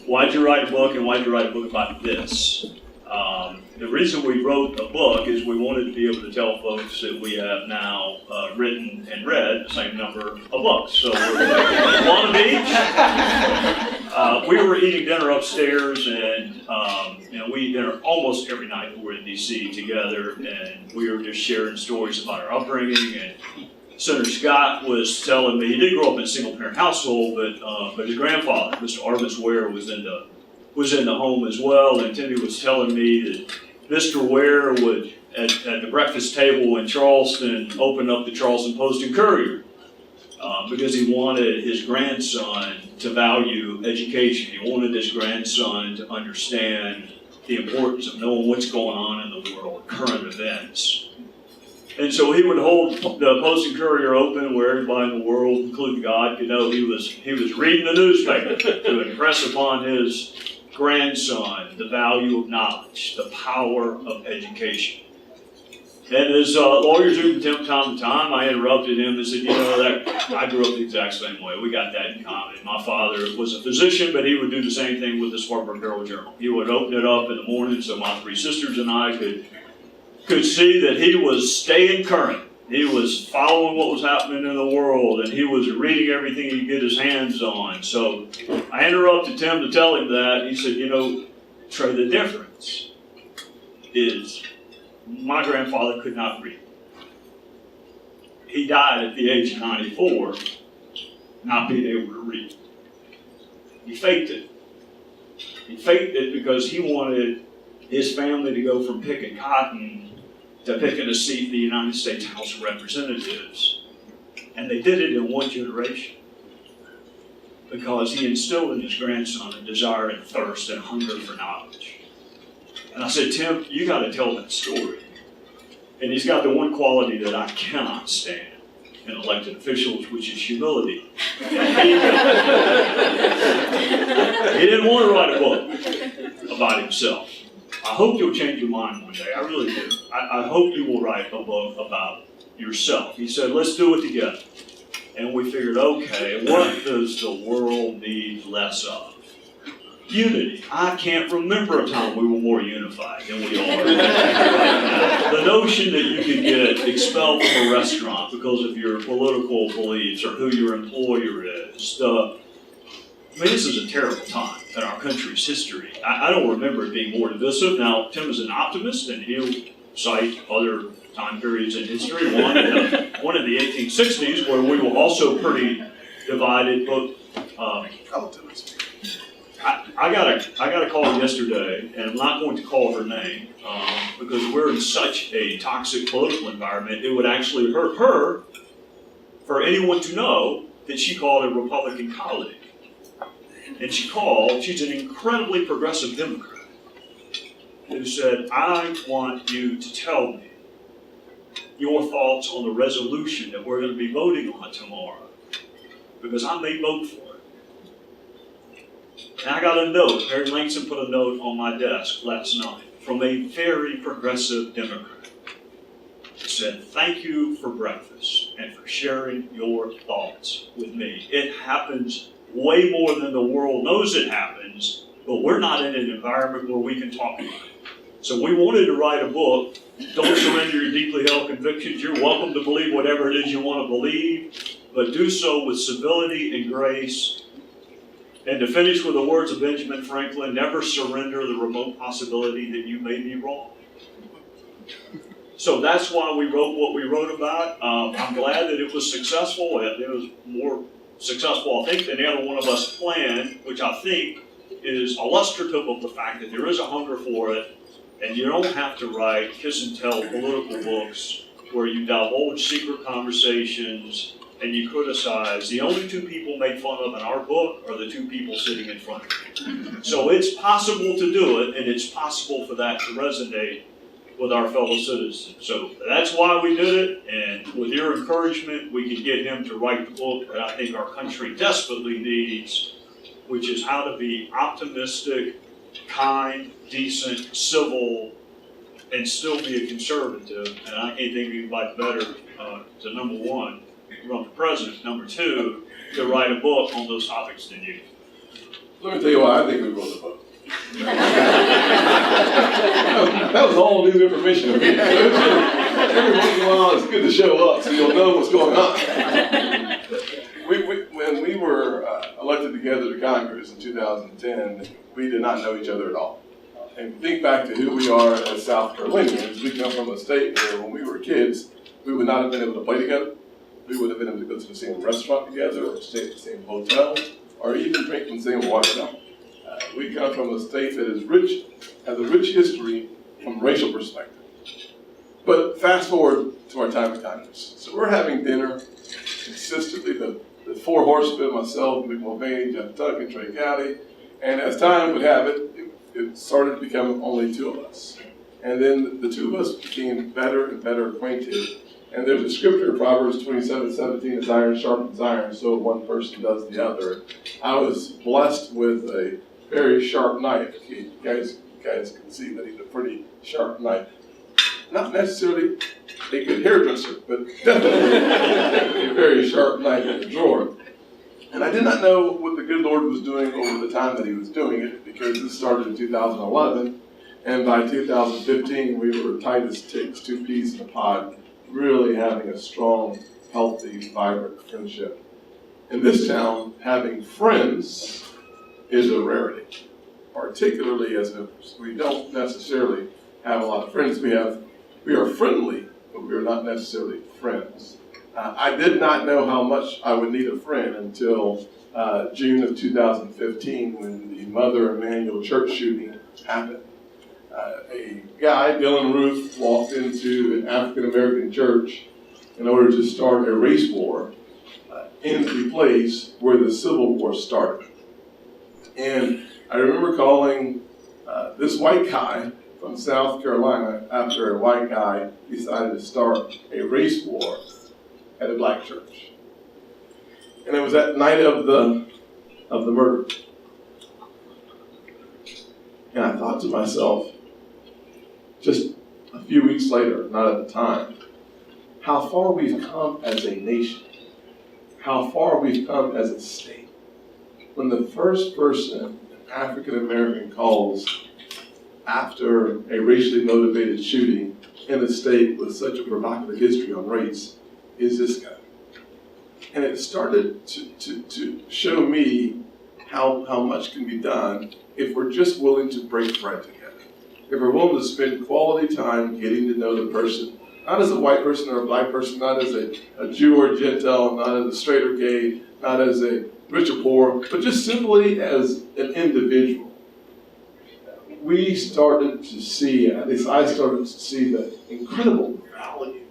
Why'd you write a book, and why'd you write a book about this? The reason we wrote a book is we wanted to be able to tell folks that we have now written and read the same number of books. So we're one of each. We were eating dinner upstairs, and we eat dinner almost every night when we're in D.C. together, and we were just sharing stories about our upbringing. And Senator Scott was telling me, he did grow up in a single-parent household, but his grandfather, Mr. Arvis Ware, was in the home as well. And Timmy was telling me that Mr. Ware would, at the breakfast table in Charleston, open up the Charleston Post and Courier because he wanted his grandson to value education. He wanted his grandson to understand the importance of knowing what's going on in the world, current events. And so he would hold the Post and Courier open where everybody in the world, including God, could know he was reading the newspaper to impress upon his grandson the value of knowledge, the power of education. And as lawyers do from time to time, I interrupted him and said, that I grew up the exact same way. We got that in common. My father was a physician, but he would do the same thing with the Spartanburg Herald Journal. He would open it up in the morning so my three sisters and I could see that he was staying current. He was following what was happening in the world, and he was reading everything he could get his hands on. So I interrupted Tim to tell him that. He said, Trey, the difference is my grandfather could not read. He died at the age of 94, not being able to read. He faked it. He faked it because he wanted his family to go from picking cotton to picking a seat in the United States House of Representatives. And they did it in one generation because he instilled in his grandson a desire and thirst and hunger for knowledge. And I said, Tim, you got to tell that story. And he's got the one quality that I cannot stand in elected officials, which is humility. He didn't want to write a book about himself. I hope you'll change your mind one day. I really do. I hope you will write a book about yourself. He said, let's do it together. And we figured, okay, what does the world need less of? Unity. I can't remember a time we were more unified than we are right now. The notion that you can get expelled from a restaurant because of your political beliefs or who your employer is, this is a terrible time in our country's history. I don't remember it being more divisive. Now, Tim is an optimist, and he'll cite other time periods in history. One in the 1860s, where we were also pretty divided. But I got a call yesterday, and I'm not going to call her name because we're in such a toxic political environment. It would actually hurt her for anyone to know that she called a Republican colleague. And she's an incredibly progressive Democrat, who said, I want you to tell me your thoughts on the resolution that we're going to be voting on tomorrow, because I may vote for it. And I got a note, Mary Langston put a note on my desk last night from a very progressive Democrat. It said, thank you for breakfast and for sharing your thoughts with me. It happens way more than the world knows it happens, but we're not in an environment where we can talk about it. So we wanted to write a book. Don't surrender your deeply held convictions. You're welcome to believe whatever it is you want to believe, but do so with civility and grace. And to finish with the words of Benjamin Franklin, never surrender the remote possibility that you may be wrong. So that's why we wrote what we wrote about. I'm glad that it was successful. It was more successful, I think, than any other one of us planned, which I think is illustrative of the fact that there is a hunger for it, and you don't have to write kiss and tell political books where you divulge secret conversations and you criticize. The only two people made fun of in our book are the two people sitting in front of you. So it's possible to do it, and it's possible for that to resonate with our fellow citizens. So that's why we did it, and with your encouragement, we can get him to write the book that I think our country desperately needs, which is how to be optimistic, kind, decent, civil, and still be a conservative. And I can't think of anybody better to, number one, run for president, number two, to write a book on those topics than you. Let me tell you why I think we wrote the book. That was all new information to me. Every once in a while, it's good to show up so you'll know what's going on. When we were elected together to Congress in 2010, we did not know each other at all. And think back to who we are as South Carolinians. We come from a state where when we were kids, we would not have been able to play together. We would have been able to go to the same restaurant together, or stay at the same hotel, or even drink from the same water fountain. We come from a state that is rich, has a rich history from a racial perspective. But fast forward to our time of Congress. So we're having dinner consistently, the four horsemen, myself, Mick Mulvaney, Jeff Tuck, and Trey Gowdy. And as time would have it, it started to become only two of us. And then the two of us became better and better acquainted. And there's a scripture, Proverbs 27:17, as iron sharpens iron, so one person does the other. I was blessed with a very sharp knife. You guys can see that he's a pretty sharp knife. Not necessarily a good hairdresser, but definitely a very sharp knife in the drawer. And I did not know what the good Lord was doing over the time that he was doing it, because this started in 2011, and by 2015 we were tight as ticks, two peas in a pod, really having a strong, healthy, vibrant friendship. In this town, having friends is a rarity, particularly as members. We don't necessarily have a lot of friends. We are friendly, but we are not necessarily friends. I did not know how much I would need a friend until June of 2015, when the Mother Emanuel church shooting happened. A guy, Dylan Ruth, walked into an African-American church in order to start a race war in the place where the Civil War started. And I remember calling this white guy from South Carolina after a white guy decided to start a race war at a black church. And it was that night of the murder. And I thought to myself, just a few weeks later, not at the time, how far we've come as a nation, how far we've come as a state. When the first person, an African American, calls after a racially motivated shooting in a state with such a provocative history on race is this guy. And it started to show me how much can be done if we're just willing to break bread together. If we're willing to spend quality time getting to know the person, not as a white person or a black person, not as a Jew or a Gentile, not as a straight or gay, not as a rich or poor, but just simply as an individual. We started to see, at least I started to see, the incredible value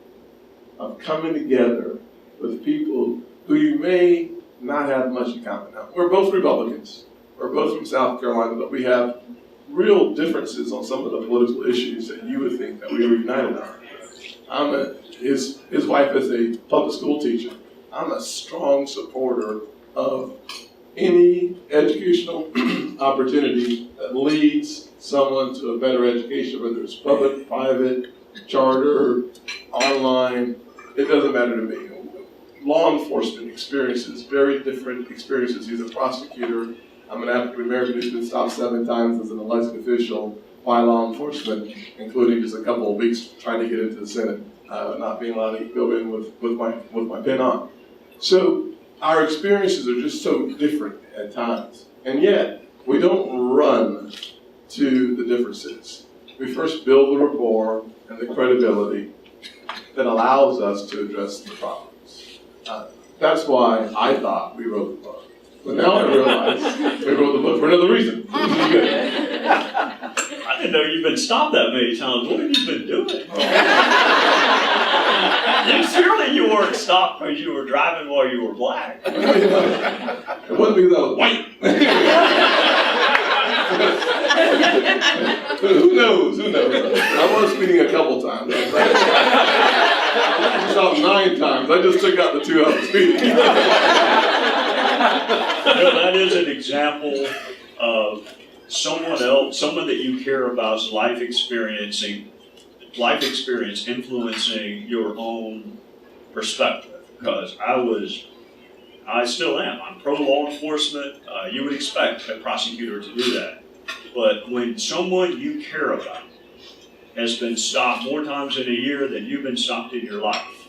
of coming together with people who you may not have much in common. Now, we're both Republicans. We're both from South Carolina, but we have real differences on some of the political issues that you would think that we were united on. His wife is a public school teacher. I'm a strong supporter of any educational opportunity that leads someone to a better education, whether it's public, private, charter, online, it doesn't matter to me. Law enforcement experiences, very different experiences. He's a prosecutor. I'm an African American who's been stopped 7 times as an elected official by law enforcement, including just a couple of weeks trying to get into the Senate, not being allowed to go in with my pin on. So our experiences are just so different at times. And yet, we don't run to the differences. We first build the rapport and the credibility that allows us to address the problems. That's why I thought we wrote the book. But now I realize we wrote the book for another reason. I didn't know you've been stopped that many times. What have you been doing? Surely you weren't stopped because you were driving while you were black. It wasn't because I was white. Who knows? I was speeding a couple times. I was stopped 9 times. I just took out the 2 I was speeding. That is an example of someone that you care about's life experience influencing your own perspective. Because I I still am. I'm pro-law enforcement. You would expect a prosecutor to do that. But when someone you care about has been stopped more times in a year than you've been stopped in your life,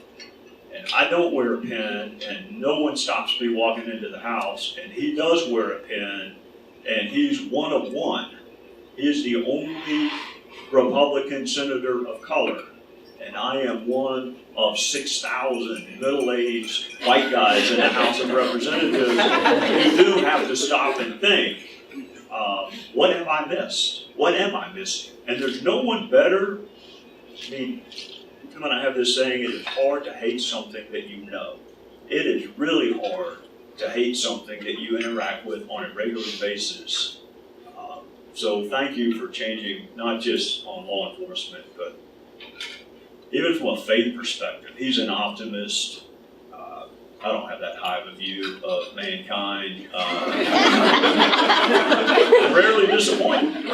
and I don't wear a pin, and no one stops me walking into the house, and he does wear a pin, and he's one of one. He is the only Republican senator of color, and I am one of 6,000 middle-aged white guys in the House of Representatives who do have to stop and think, what have I missed? What am I missing? And there's no one better. I mean, Tim and I have this saying, it is hard to hate something that you know. It is really hard to hate something that you interact with on a regular basis. So thank you for changing, not just on law enforcement, but even from a faith perspective. He's an optimist. I don't have that high of a view of mankind. Rarely disappointed.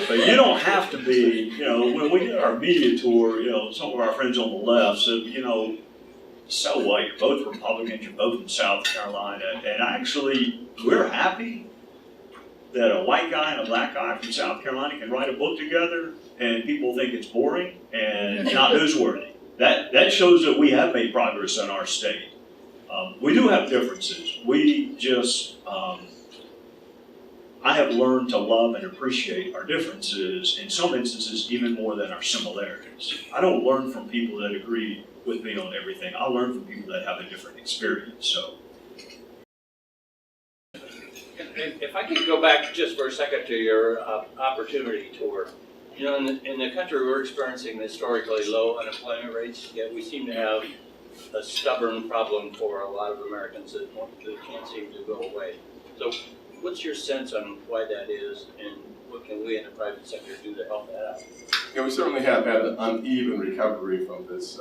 But you don't have to be, when we did our media tour, some of our friends on the left said, so what, you're both Republicans, you're both from South Carolina, and actually, we're happy that a white guy and a black guy from South Carolina can write a book together, and people think it's boring and not newsworthy. That shows that we have made progress in our state. We do have differences. We just, I have learned to love and appreciate our differences, in some instances even more than our similarities. I don't learn from people that agree with me on everything. I learn from people that have a different experience. So, if I could go back just for a second to your opportunity tour. In the country we're experiencing historically low unemployment rates, yet we seem to have a stubborn problem for a lot of Americans that can't seem to go away. So what's your sense on why that is, and what can we in the private sector do to help that out? We certainly have had an uneven recovery from this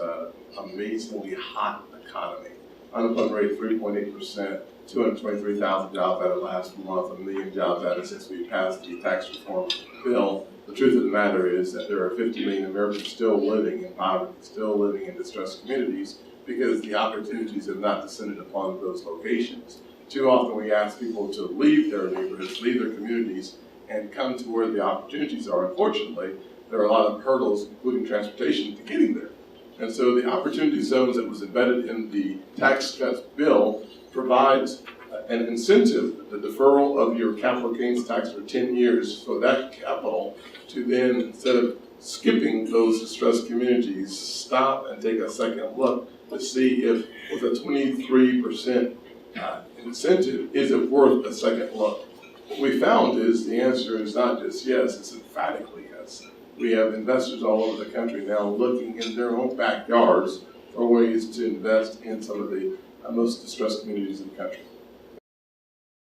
amazingly hot economy. Unemployment rate 3.8%, 223,000 jobs added last month, 1 million jobs added since we passed the tax reform bill. The truth of the matter is that there are 50 million Americans still living in poverty, still living in distressed communities, because the opportunities have not descended upon those locations. Too often we ask people to leave their neighborhoods, leave their communities, and come to where the opportunities are. Unfortunately, there are a lot of hurdles, including transportation, to getting there. And so the opportunity zones that was embedded in the tax cuts bill provides an incentive, the deferral of your capital gains tax for 10 years for that capital to then, instead of skipping those distressed communities, stop and take a second look to see if, with a 23% incentive, is it worth a second look? What we found is the answer is not just yes, it's emphatically yes. We have investors all over the country now looking in their own backyards for ways to invest in some of the most distressed communities in the country.